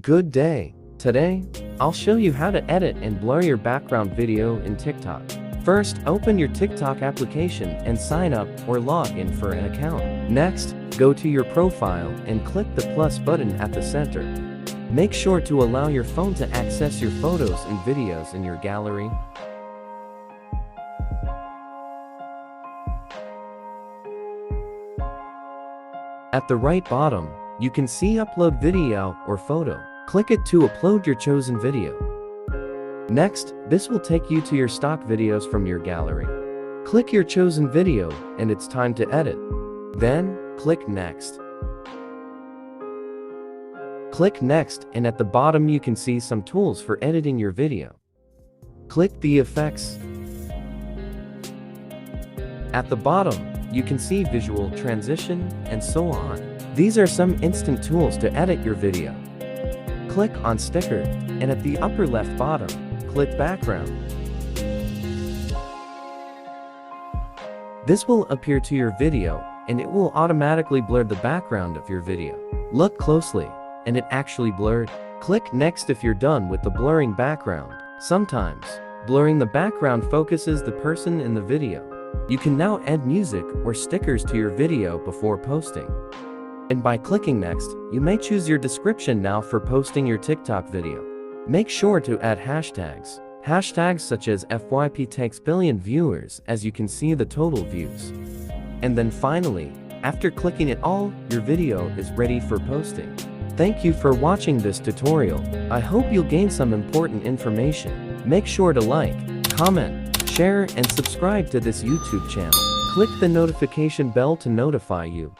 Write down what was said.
Good day. Today, I'll show you how to edit and blur your background video in TikTok. First, open your TikTok application and sign up or log in for an account. Next, go to your profile and click the plus button at the center. Make sure to allow your phone to access your photos and videos in your gallery. At the right bottom, you can see upload video or photo. Click it to upload your chosen video. Next, this will take you to your stock videos from your gallery. Click your chosen video and it's time to edit. Then, click Next. Click Next and at the bottom you can see some tools for editing your video. Click the effects. At the bottom, you can see visual transition and so on. These are some instant tools to edit your video. Click on sticker and at the upper left bottom, click background. This will appear to your video and it will automatically blur the background of your video. Look closely and it actually blurred. Click next if you're done with the blurring background. Sometimes, blurring the background focuses the person in the video. You can now add music or stickers to your video before posting. And by clicking next, you may choose your description now for posting your TikTok video. Make sure to add hashtags. Hashtags such as FYP takes billion viewers as you can see the total views. And then finally, after clicking it all, your video is ready for posting. Thank you for watching this tutorial. I hope you'll gain some important information. Make sure to like, comment, share and subscribe to this YouTube channel. Click the notification bell to notify you